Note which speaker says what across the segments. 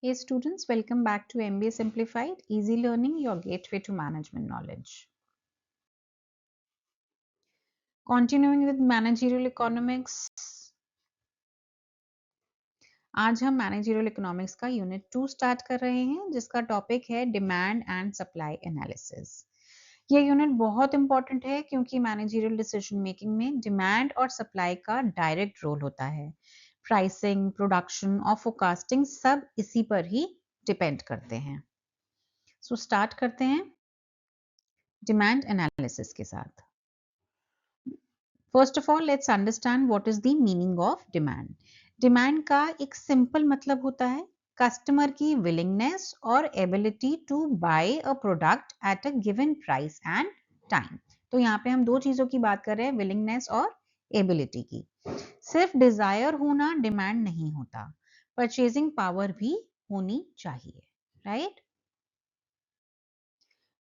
Speaker 1: Hey students, welcome back to MBA Simplified, Easy Learning, your gateway to management knowledge. Continuing with managerial economics, आज हम managerial economics का unit 2 start कर रहे हैं जिसका topic है डिमांड एंड सप्लाई एनालिसिस। ये यूनिट बहुत इंपॉर्टेंट है क्योंकि मैनेजरियल डिसीजन मेकिंग में डिमांड और सप्लाई का डायरेक्ट रोल होता है। प्राइसिंग, प्रोडक्शन और फोरकास्टिंग सब इसी पर ही डिपेंड करते हैं। सो स्टार्ट करते हैं डिमांड एनालिसिस के साथ। First of all let's understand what is the meaning of demand. Demand का एक सिंपल मतलब होता है कस्टमर की विलिंगनेस और ability to buy a product at a given price and time. तो यहाँ पे हम दो चीजों की बात कर रहे हैं, विलिंगनेस और एबिलिटी की। सिर्फ डिजायर होना डिमांड नहीं होता, परचेजिंग पावर भी होनी चाहिए, राइट?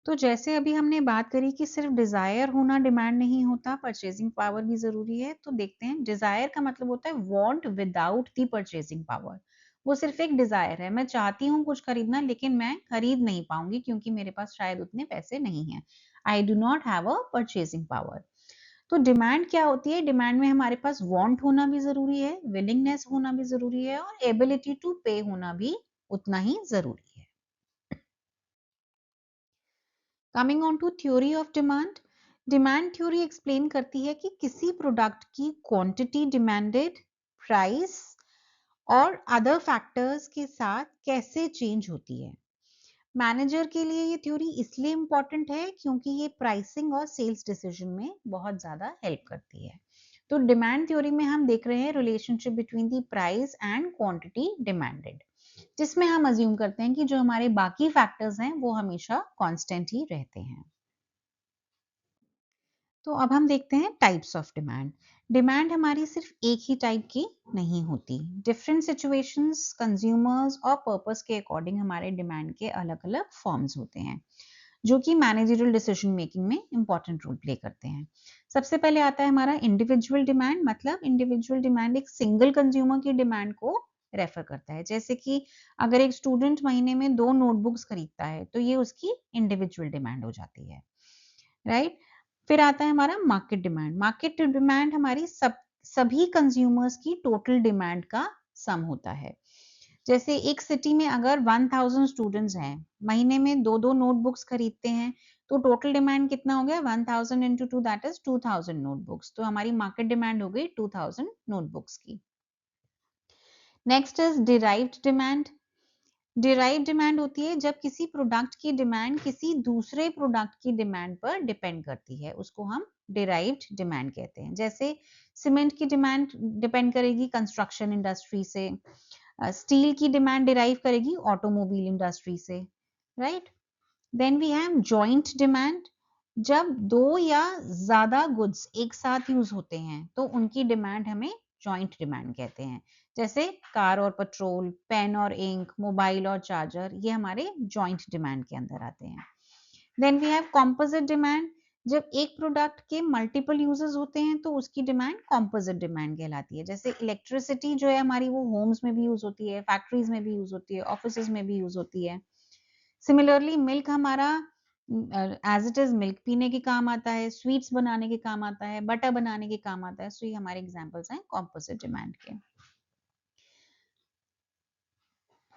Speaker 1: तो जैसे अभी हमने बात करी कि सिर्फ डिजायर होना डिमांड नहीं होता, परचेजिंग पावर भी जरूरी है। तो देखते हैं, डिजायर का मतलब होता है want without the purchasing power. वो सिर्फ एक डिजायर है, मैं चाहती हूँ कुछ खरीदना लेकिन मैं खरीद नहीं पाऊंगी क्योंकि मेरे पास शायद उतने पैसे नहीं हैं। I do not have a purchasing power. तो डिमांड क्या होती है? डिमांड में हमारे पास वांट होना भी जरूरी है, विलिंगनेस होना भी जरूरी है और एबिलिटी टू पे होना भी उतना ही जरूरी है। Coming on to theory of demand, demand theory explain करती है कि किसी प्रोडक्ट की क्वांटिटी डिमांडेड, प्राइस और अदर फैक्टर्स के साथ कैसे चेंज होती है। मैनेजर के लिए ये थ्योरी इसलिए इंपॉर्टेंट है क्योंकि ये प्राइसिंग और सेल्स डिसीजन में बहुत ज्यादा हेल्प करती है। तो डिमांड थ्योरी में हम देख रहे हैं relationship between the price and quantity demanded, जिसमें हम अज्यूम करते हैं कि जो हमारे बाकी फैक्टर्स हैं वो हमेशा कांस्टेंट ही रहते हैं। तो अब हम देखते हैं टाइप्स ऑफ डिमांड। डिमांड हमारी सिर्फ एक ही टाइप की नहीं होती, डिफरेंट सिचुएशंस, कंज्यूमर्स और पर्पस के अकॉर्डिंग हमारे डिमांड के अलग अलग फॉर्म्स होते हैं जो कि मैनेजरियल डिसीजन मेकिंग में इंपॉर्टेंट रोल प्ले करते हैं। सबसे पहले आता है हमारा इंडिविजुअल डिमांड। मतलब इंडिविजुअल डिमांड एक सिंगल कंज्यूमर की डिमांड को रेफर करता है। जैसे कि अगर एक स्टूडेंट महीने में 2 नोटबुक्स खरीदता है तो ये उसकी इंडिविजुअल डिमांड हो जाती है, राइट? फिर आता है हमारा मार्केट डिमांड। मार्केट डिमांड हमारी सभी कंज्यूमर्स की टोटल डिमांड का सम होता है। जैसे एक सिटी में अगर 1000 स्टूडेंट्स हैं, महीने में 2-2 नोटबुक्स खरीदते हैं, तो टोटल डिमांड कितना हो गया? 1000 into 2 दैट इज 2000 नोटबुक्स। तो हमारी मार्केट डिमांड हो गई 2000 नोटबुक्स की। Next is derived demand. Derive demand होती है जब किसी प्रोडक्ट की डिमांड किसी दूसरे प्रोडक्ट की डिमांड पर डिपेंड करती है, उसको हम डिराइव्ड डिमांड कहते हैं। जैसे सीमेंट की डिमांड डिपेंड करेगी कंस्ट्रक्शन इंडस्ट्री से, स्टील की डिमांड डिराइव करेगी ऑटोमोबाइल इंडस्ट्री से, right? Then we have joint demand. जब दो या ज्यादा गुड्स एक साथ यूज होते हैं तो उनकी डिमांड हमें जॉइंट डिमांड कहते हैं। जैसे कार और पेट्रोल, पेन और इंक, मोबाइल और चार्जर, ये हमारे जॉइंट डिमांड के अंदर आते हैं। Then we have composite demand. जब एक प्रोडक्ट के मल्टीपल यूजेस होते हैं तो उसकी डिमांड कॉम्पोजिट डिमांड कहलाती है। जैसे इलेक्ट्रिसिटी जो है हमारी, वो होम्स में भी यूज होती है, फैक्ट्रीज में भी यूज होती है, ऑफिस में भी यूज होती है। सिमिलरली मिल्क हमारा एज इट इज मिल्क पीने के काम आता है, स्वीट्स बनाने के काम आता है, बटर बनाने के काम आता है। सो ये हमारे एग्जांपल्स हैं कॉम्पोजिट डिमांड के।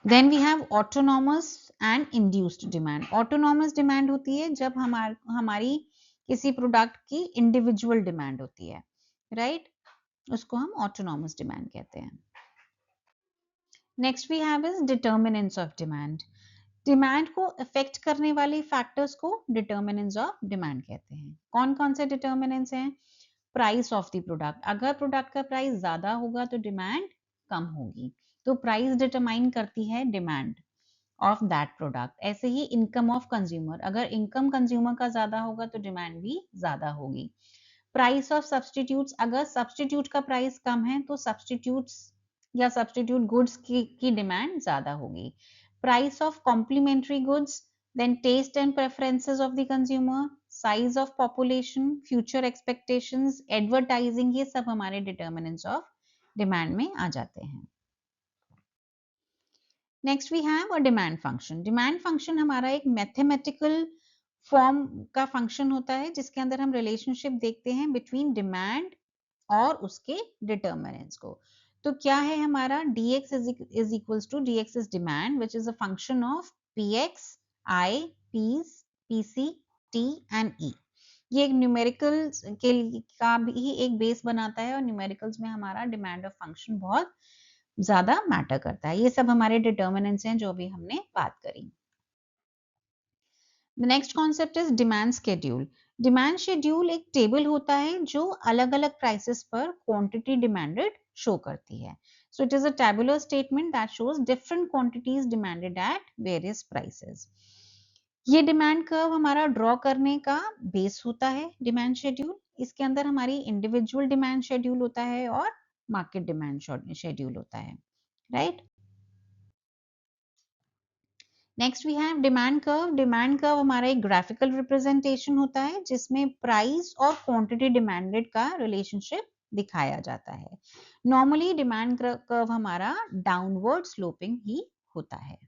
Speaker 1: Then we have autonomous and induced demand. Autonomous demand होती है जब हमारी किसी प्रोडक्ट की इंडिविजुअल डिमांड होती है, राइट? उसको हम ऑटोनॉमस डिमांड कहते हैं। Next we have is determinants of demand. Demand को अफेक्ट करने वाले फैक्टर्स को डिटर्मिनेंट्स ऑफ डिमांड कहते हैं। कौन कौन से डिटर्मिनेंट्स हैं? Price of the product. अगर प्रोडक्ट का प्राइस ज्यादा होगा तो डिमांड कम होगी, तो प्राइस डिटरमाइन करती है डिमांड ऑफ दैट प्रोडक्ट। ऐसे ही इनकम ऑफ कंज्यूमर, अगर इनकम कंज्यूमर का ज्यादा होगा तो डिमांड भी ज्यादा होगी। प्राइस ऑफ सब्सटीट्यूट्स, अगर सब्सटीट्यूट का प्राइस कम है तो सब्सटीट्यूट्स या सब्सटीट्यूट गुड्स की डिमांड ज्यादा होगी। Price of complementary goods, then taste and preferences of the consumer, size of population, future expectations, advertising, ये सब हमारे डिटर्मिनेंट्स ऑफ डिमांड में आ जाते हैं। Next we have a demand function. Demand function हमारा एक मैथमेटिकल फॉर्म का फंक्शन होता है जिसके अंदर हम रिलेशनशिप देखते हैं बिटवीन डिमांड और उसके डिटर्मिनेंट्स को। तो क्या है हमारा dx is equals to dx is demand which is a function of px, I, p's, pc, t and e। ये एक न्यूमेरिकल्स के का भी एक बेस बनाता है और न्यूमेरिकल्स में हमारा डिमांड ऑफ फंक्शन बहुत ज्यादा मैटर करता है। ये सब हमारे डिटर्मिनेंट्स हैं जो भी हमने बात करी। The next concept is demand schedule. Demand schedule एक टेबल होता है जो अलग अलग प्राइसेस पर क्वांटिटी डिमांडेड शो करती है। So it is a tabular statement that shows different quantities demanded at various prices. ये डिमांड कर्व हमारा ड्रॉ करने का बेस होता है डिमांड शेड्यूल। इसके अंदर हमारी इंडिविजुअल डिमांड शेड्यूल होता है और मार्केट डिमांड शेड्यूल होता है, right. Next we have demand curve. Demand curve हमारा एक ग्राफिकल रिप्रेजेंटेशन होता है जिसमें प्राइस और क्वांटिटी डिमांडेड का रिलेशनशिप दिखाया जाता है। नॉर्मली डिमांड कर्व हमारा डाउनवर्ड स्लोपिंग ही होता है।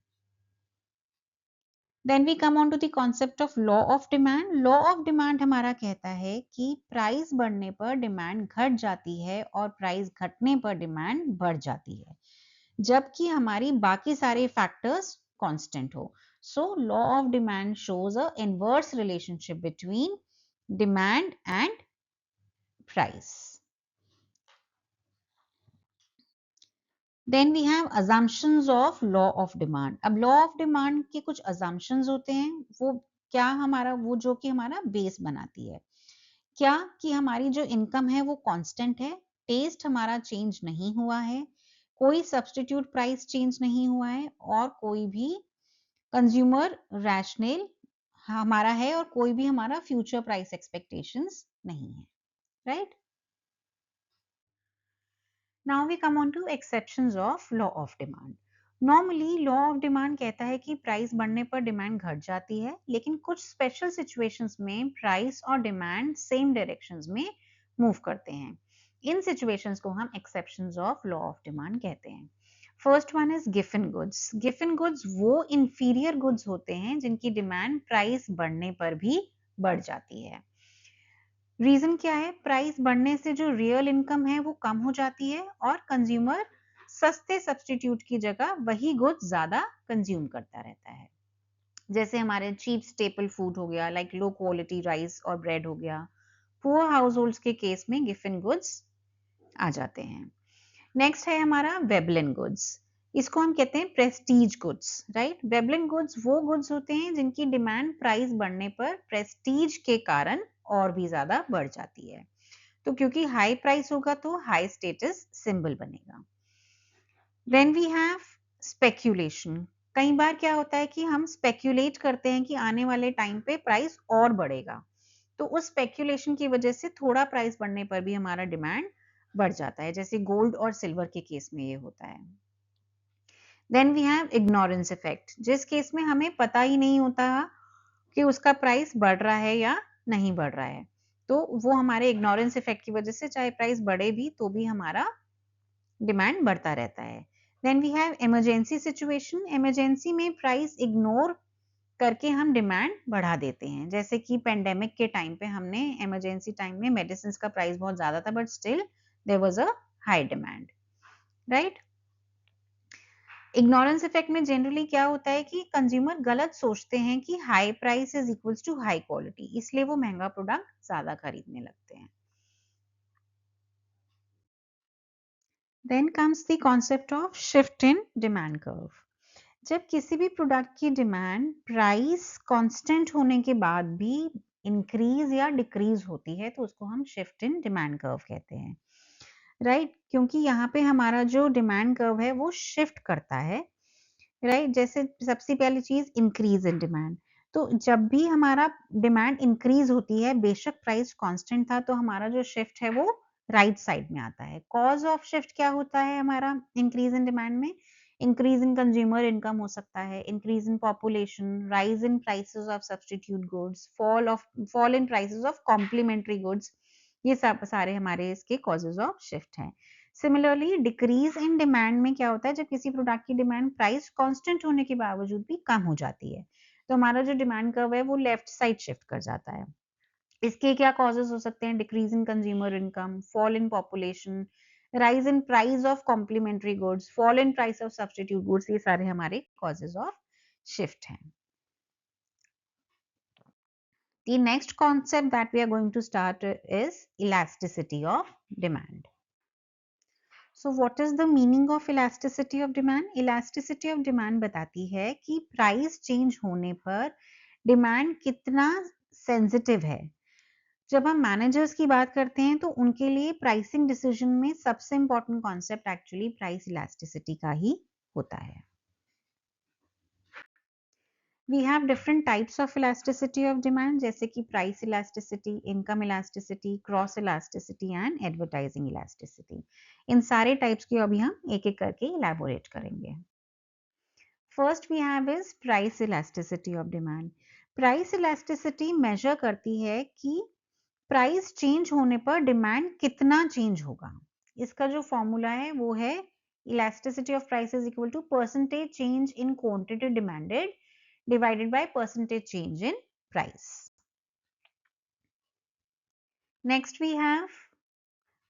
Speaker 1: Then we come on to the concept of law of demand. Law of demand हमारा कहता है कि प्राइस बढ़ने पर डिमांड घट जाती है और प्राइस घटने पर डिमांड बढ़ जाती है, जबकि हमारी बाकी सारे फैक्टर्स कांस्टेंट हो। So law of demand shows a inverse relationship between demand and price. Then we have assumptions of law of demand. अब लॉ ऑफ डिमांड के कुछ assumptions होते हैं, वो क्या हमारा वो जो कि हमारा बेस बनाती है। क्या कि हमारी जो इनकम है वो कांस्टेंट है, टेस्ट हमारा चेंज नहीं हुआ है, कोई सब्स्टिट्यूट प्राइस चेंज नहीं हुआ है और कोई भी कंज्यूमर रैशनल हमारा है और कोई भी हमारा फ्यूचर प्राइस एक्सपेक्टेशंस नहीं है, right. Now we come on to exceptions of law of demand. Normally law of demand कहता है कि प्राइस बढ़ने पर डिमांड घट जाती है, लेकिन कुछ स्पेशल सिचुएशंस में प्राइस और डिमांड सेम डायरेक्शंस में मूव करते हैं। इन सिचुएशंस को हम exceptions of law of demand कहते हैं। First one is Giffen goods. Giffen goods वो इंफीरियर गुड्स होते हैं जिनकी डिमांड प्राइस बढ़ने पर भी बढ़ जाती है। रीजन क्या है? प्राइस बढ़ने से जो रियल इनकम है वो कम हो जाती है और कंज्यूमर सस्ते सब्स्टिट्यूट की जगह वही गुड्स ज्यादा कंज्यूम करता रहता है। जैसे हमारे चीप स्टेपल फूड हो गया, लाइक लो क्वालिटी राइस और ब्रेड हो गया। पुअर हाउस होल्ड्स के केस में गिफन गुड्स आ जाते हैं। नेक्स्ट है हमारा वेबलिन गुड्स। इसको हम कहते हैं Prestige goods, right. Veblen goods वो गुड्स होते हैं जिनकी डिमांड प्राइस बढ़ने पर प्रेस्टीज के कारण और भी ज्यादा बढ़ जाती है। तो क्योंकि हाई प्राइस होगा तो हाई स्टेटस सिंबल बनेगा। Then we have speculation. कई बार क्या होता है कि हम स्पेक्यूलेट करते हैं कि आने वाले टाइम पे प्राइस और बढ़ेगा, तो उस स्पेक्यूलेशन की वजह से थोड़ा प्राइस बढ़ने पर भी हमारा डिमांड बढ़ जाता है, जैसे गोल्ड और सिल्वर के केस में ये होता है। Then we have ignorance effect, जिस केस में हमें पता ही नहीं होता कि उसका प्राइस बढ़ रहा है या नहीं बढ़ रहा है, तो वो हमारे इग्नोरेंस इफेक्ट की वजह से चाहे प्राइस बढ़े भी तो भी हमारा डिमांड बढ़ता रहता है। Then we have emergency situation. Emergency में प्राइस इग्नोर करके हम डिमांड बढ़ा देते हैं, जैसे कि पेंडेमिक के टाइम पे हमने इमरजेंसी टाइम में मेडिसिन का प्राइस बहुत ज्यादा था but still there was a high demand, right. Ignorance effect में जनरली क्या होता है कि कंज्यूमर गलत सोचते हैं कि high price is equals to high quality, इसलिए वो महंगा प्रोडक्ट ज्यादा खरीदने लगते हैं। देन comes the concept of shift in demand curve. जब किसी भी प्रोडक्ट की डिमांड प्राइस कांस्टेंट होने के बाद भी इंक्रीज या डिक्रीज होती है तो उसको हम शिफ्ट इन डिमांड कर्व कहते हैं, राइट। क्योंकि यहाँ पे हमारा जो डिमांड कर्व है वो शिफ्ट करता है, राइट। जैसे सबसे पहली चीज इंक्रीज इन डिमांड। तो जब भी हमारा डिमांड इंक्रीज होती है, बेशक प्राइस कांस्टेंट था, तो हमारा जो शिफ्ट है वो राइट साइड में आता है। कॉज ऑफ शिफ्ट क्या होता है हमारा इंक्रीज इन डिमांड में? इंक्रीज इन कंज्यूमर इनकम हो सकता है, increase in population, rise in prices of substitute goods, fall in prices of complementary goods. ये सब सारे हमारे इसके कॉजेज ऑफ शिफ्ट हैं। सिमिलरली डिक्रीज इन डिमांड में क्या होता है, जब किसी प्रोडक्ट की डिमांड प्राइस कांस्टेंट होने के बावजूद भी कम हो जाती है, तो हमारा जो डिमांड कर्व है वो लेफ्ट साइड शिफ्ट कर जाता है। इसके क्या कॉजेस हो सकते हैं, decrease in consumer income, fall in population, rise in price of complementary goods, fall in price of substitute goods, ये सारे हमारे कॉजेस ऑफ शिफ्ट हैं। The next concept that we are going to start is elasticity of demand. So what is the meaning of elasticity of demand? Elasticity of demand बताती है कि price change होने पर demand कितना sensitive है। जब हम मैनेजर्स की बात करते हैं तो उनके लिए प्राइसिंग डिसीजन में सबसे important concept actually price elasticity का ही होता है। We have different types of elasticity of demand, जैसे कि price elasticity, income elasticity, cross elasticity and advertising elasticity. इन सारे types की अभी हम एक एक करके elaborate करेंगे। First we have is price elasticity of demand. Price elasticity measure करती है कि price change होने पर demand कितना change होगा। इसका जो formula है वो है elasticity of price is equal to percentage change in quantity demanded divided by percentage change in price. Next we have,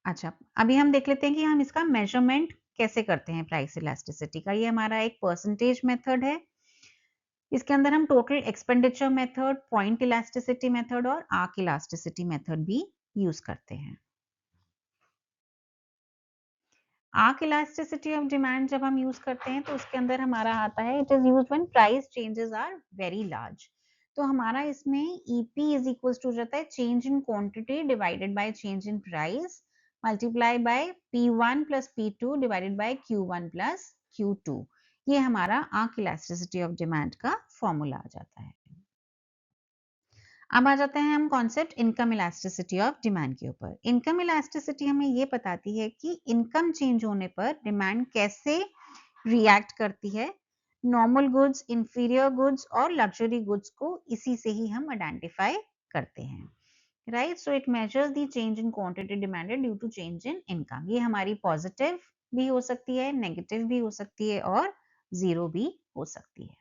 Speaker 1: अच्छा अभी हम देख लेते हैं कि हम इसका मेजरमेंट कैसे करते हैं प्राइस इलास्टिसिटी का। ये हमारा एक परसेंटेज मेथड है। इसके अंदर हम total expenditure method, point elasticity method और आर्क इलास्टिसिटी मेथड भी यूज करते हैं। आर्क इलास्टिसिटी ऑफ डिमांड जब हम यूज करते हैं तो उसके अंदर हमारा आता है it is used when price changes are very large. तो हमारा इसमें ईपी इज इक्वल टू जाता है change in quantity divided by change in price multiply by P1 plus P2 divided by Q1 plus Q2। ये हमारा arc elasticity of demand का formula आ जाता है। अब आ जाते हैं हम concept income elasticity of demand के ऊपर। इनकम इलास्टिसिटी हमें ये बताती है कि इनकम चेंज होने पर डिमांड कैसे रिएक्ट करती है। नॉर्मल गुड्स, इंफीरियर गुड्स और लग्जरी गुड्स को इसी से ही हम आइडेंटिफाई करते हैं, right. So it measures the change in quantity demanded due to change in income. ये हमारी पॉजिटिव भी हो सकती है, नेगेटिव भी हो सकती है और जीरो भी हो सकती है।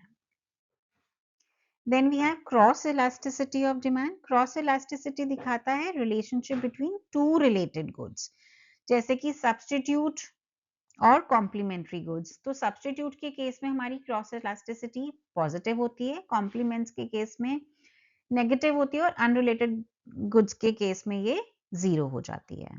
Speaker 1: Then we have cross elasticity of demand. Cross elasticity दिखाता है relationship between two related goods, जैसे कि substitute और complementary goods। तो substitute के केस में हमारी cross elasticity positive होती है, complements के केस में negative होती है और unrelated goods के केस में ये zero हो जाती है।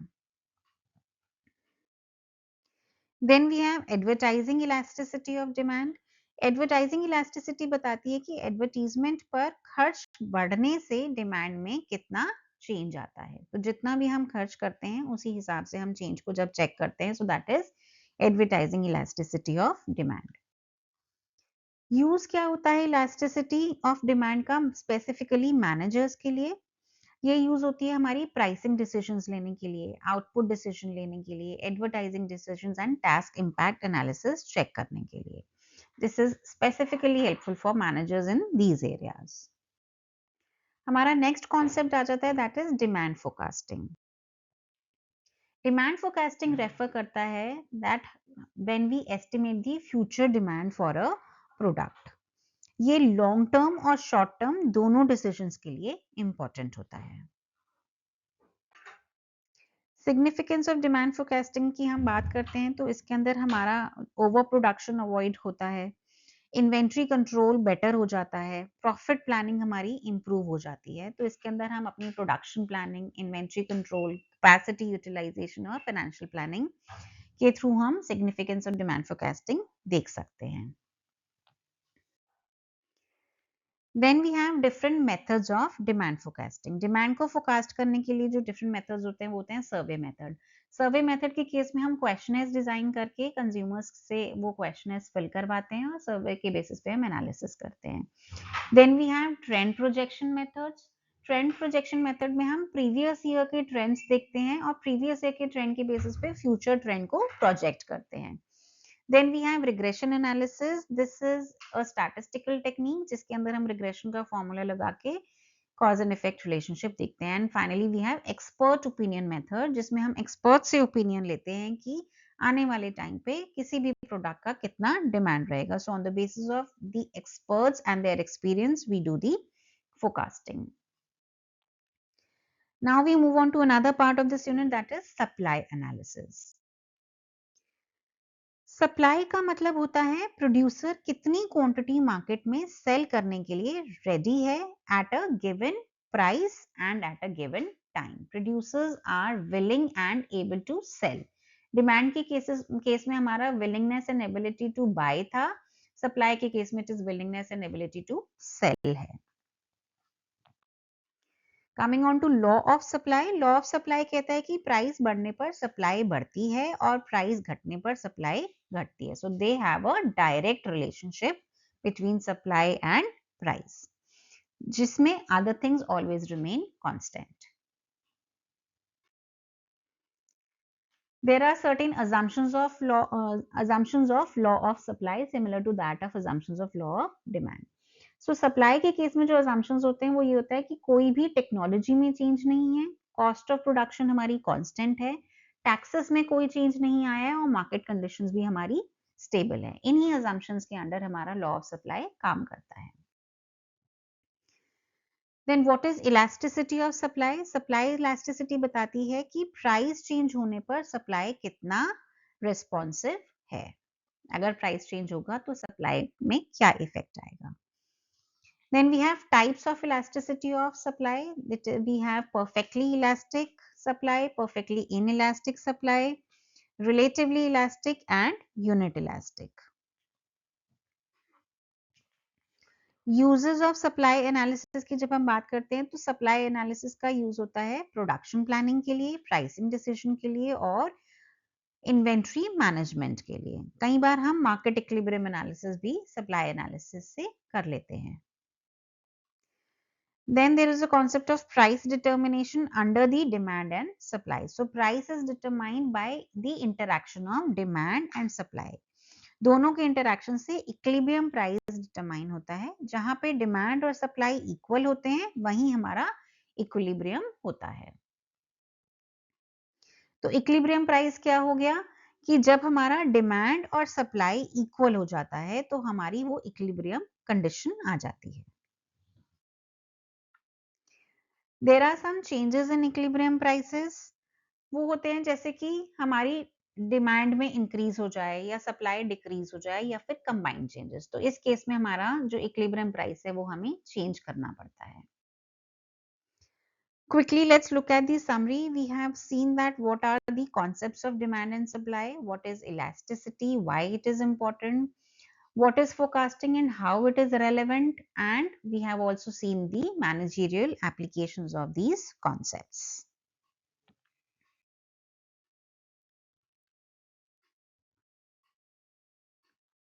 Speaker 1: Then we have advertising elasticity of demand. Advertising elasticity बताती है कि एडवर्टीजमेंट पर खर्च बढ़ने से डिमांड में कितना चेंज आता है। तो जितना भी हम खर्च करते हैं उसी हिसाब से हम चेंज को जब चेक करते हैं, so that is advertising elasticity of demand. Use क्या होता है इलास्टिसिटी ऑफ डिमांड का स्पेसिफिकली मैनेजर्स के लिए? ये यूज होती है हमारी प्राइसिंग डिसीजंस लेने के लिए, आउटपुट डिसीजन लेने के लिए, advertising decisions and task impact analysis check करने के लिए। This is specifically helpful for managers in these areas. हमारा नेक्स्ट कॉन्सेप्ट आ जाता है that is demand forecasting. Demand forecasting refer करता है that when we estimate the future demand for a product. ये लॉन्ग टर्म और शॉर्ट टर्म दोनों decisions के लिए इंपॉर्टेंट होता है। सिग्निफिकेंस ऑफ डिमांड फोरकास्टिंग की हम बात करते हैं तो इसके अंदर हमारा ओवर प्रोडक्शन अवॉइड होता है, इन्वेंट्री कंट्रोल बेटर हो जाता है, प्रॉफिट प्लानिंग हमारी इंप्रूव हो जाती है। तो इसके अंदर हम अपनी production planning, inventory control, capacity utilisation और फाइनेंशियल प्लानिंग के थ्रू हम सिग्निफिकेंस ऑफ डिमांड फोरकास्टिंग देख सकते हैं। Then we have different methods of demand forecasting. Demand को फोरकास्ट करने के लिए जो डिफरेंट मेथड्स होते हैं वो होते हैं सर्वे मेथड। सर्वे मेथड के केस में हम क्वेश्चनर्स डिजाइन करके कंज्यूमर्स से वो क्वेश्चनर्स फिल करवाते हैं और सर्वे के बेसिस पे हम एनालिसिस करते हैं। Then we have trend projection methods. Trend projection method में हम प्रीवियस ईयर के ट्रेंड्स देखते हैं और प्रीवियस ईयर के ट्रेंड के बेसिस पे फ्यूचर ट्रेंड को प्रोजेक्ट करते हैं। Then we have regression analysis. This is a statistical technique जिसके अंदर हम regression का formula लगा के cause and effect relationship देखते हैं। And finally we have expert opinion method जिसमें हम expert से opinion लेते हैं कि आने वाले टाइम पे किसी भी प्रोडक्ट का कितना डिमांड रहेगा. So on the basis of the experts and their experience we do the forecasting. Now we move on to another part of this unit, that is supply analysis. Supply का मतलब होता है producer कितनी quantity market में cell करने के लिए ready है at a given price and at a given time. Producers are willing and able to sell. Demand के केस में हमारा willingness and ability to buy था. सप्लाई के केस में it is willingness and ability to sell है. Coming on to law of supply. Law of supply कहता है कि प्राइस बढ़ने पर सप्लाई बढ़ती है और प्राइस घटने पर सप्लाई घटती है. So they have a direct relationship between supply and price, जिसमें other things always remain constant. There are certain assumptions of law of supply similar to that of assumptions of law of demand. So supply के case में जो assumptions होते हैं वो ये होता है कि कोई भी टेक्नोलॉजी में चेंज नहीं है, कॉस्ट ऑफ प्रोडक्शन हमारी कांस्टेंट है, टैक्सेस में कोई चेंज नहीं आया है और मार्केट कंडीशंस भी हमारी स्टेबल है. इन्हीं अजम्पशंस के अंडर हमारा लॉ ऑफ सप्लाई काम करता है. Then what is elasticity of supply. Supply elasticity बताती है कि प्राइस चेंज होने पर सप्लाई कितना रिस्पॉन्सिव है. अगर प्राइस चेंज होगा तो सप्लाई में क्या इफेक्ट आएगा. Then we have types of elasticity of supply. We have perfectly elastic supply, perfectly inelastic supply, relatively elastic and unit elastic. Uses of supply analysis की जब हम बात करते हैं तो supply analysis का use होता है production planning के लिए, pricing decision के लिए और inventory management के लिए. कई बार हम market equilibrium analysis भी supply analysis से कर लेते हैं. Then there is a concept of price determination under the demand and supply. So price is determined by the interaction of demand and supply. दोनों के इंटरैक्शन से इक्विलिब्रियम प्राइस डिटरमाइन होता है. जहां पे डिमांड और सप्लाई इक्वल होते हैं वहीं हमारा इक्विलिब्रियम होता है. तो इक्विलिब्रियम प्राइस क्या हो गया कि जब हमारा डिमांड और सप्लाई इक्वल हो जाता है तो हमारी वो इक्विलिब्रियम कंडीशन आ जाती है. There are some changes in equilibrium prices. वो होते हैं जैसे कि हमारी डिमांड में इंक्रीज हो जाए या सप्लाई डिक्रीज हो जाए या फिर कंबाइंड चेंजेस. तो इस केस में हमारा जो इक्विलिब्रियम प्राइस है वो हमें चेंज करना पड़ता है. Quickly, let's look at the summary. We have seen that what are the concepts of demand and supply, what is elasticity, why it is important, what is forecasting and how it is relevant, and we have also seen the managerial applications of these concepts.